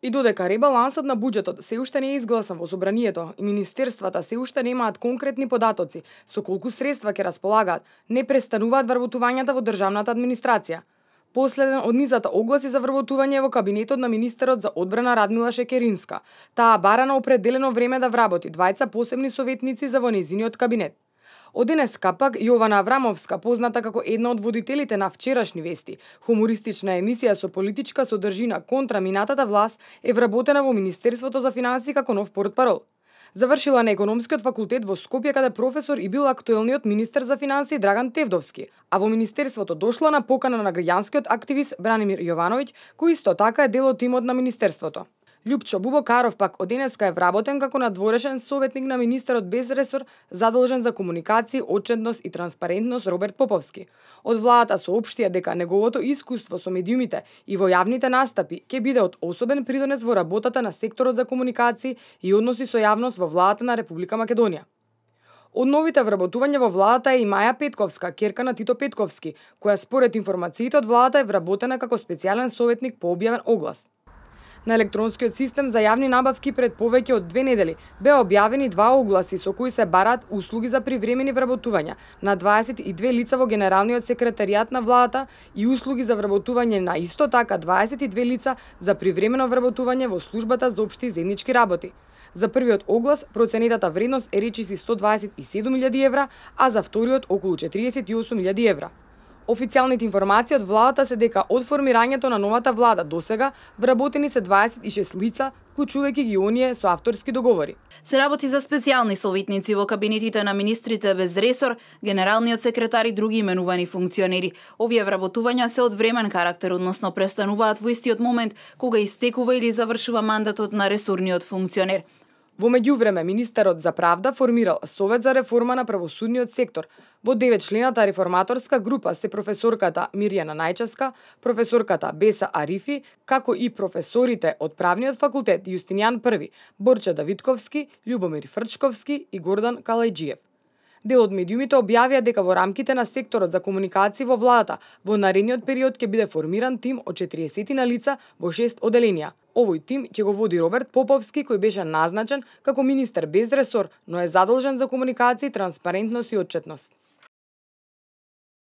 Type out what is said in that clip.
И додека ребалансот на буџетот се уште не е изгласан во собранието и министерствата се уште немаат конкретни податоци со колку средства ќе располагаат, не престануваат вработувањата во државната администрација. Последен од низата огласи за вработување во кабинетот на министерот за одбрана Радмила Шекеринска. Таа бара на определено време да вработи двајца посебни советници за во нејзиниот кабинет. Од денеска пак Јована Аврамовска, позната како една од водителите на Вчерашни вести, хумористична емисија со политичка содржина контра минатата власт, е вработена во Министерството за финансии како нов портпарол. Завршила на економскиот факултет во Скопје, каде професор и бил актуелниот министер за финансии Драган Тевдовски, а во министерството дошла на покана на граѓанскиот активист Бранимир Јовановиќ, кој исто така е дел од тимот на министерството. Љупчо Бубокаров пак од денеска е вработен како надворешен советник на министерот без ресор задолжен за комуникација, отчетност и транспарентност Роберт Поповски. Од владата соопштија дека неговото искуство со медиумите и во јавните настапи ќе биде од особен придонес во работата на секторот за комуникација и односи со јавност во владата на Република Македонија. Од новите вработувања во владата е и Маја Петковска, ќерка на Тито Петковски, која според информациите од владата е вработена како специјален советник по објавен оглас. На електронскиот систем за јавни набавки пред повеќе од 2 недели беа објавени 2 огласи со кои се бараат услуги за привремени вработувања на 22 лица во Генералниот секретаријат на владата и услуги за вработување на исто така 22 лица за привремено вработување во службата за општи заеднички работи. За првиот оглас проценетата вредност е речиси 127.000 евра, а за вториот околу 48.000 евра. Официјалните информации од владата се дека од формирањето на новата влада досега вработени се 26 лица, вклучувајќи ги оние со авторски договори. Се работи за специјални советници во кабинетите на министрите без ресор, генералниот секретар и други именувани функционери. Овие вработувања се од времен карактер, односно престануваат во истиот момент кога истекува или завршува мандатот на ресорниот функционер. Во меѓувреме, министерот за правда формирал Совет за реформа на правосудниот сектор. Во 9-члената реформаторска група се професорката Мирјана Најчевска, професорката Беса Арифи, како и професорите од Правниот факултет Јустинијан Први, Борче Давидковски, Љубомир Фрчковски и Гордан Калајџиев. Дел од медиумите објавија дека во рамките на секторот за комуникација во владата во наредниот период ќе биде формиран тим од 40 на лица во 6 оделенија. Овој тим ќе го води Роберт Поповски, кој беше назначен како министер без ресор, но е задолжен за комуникација, транспарентност и отчетност.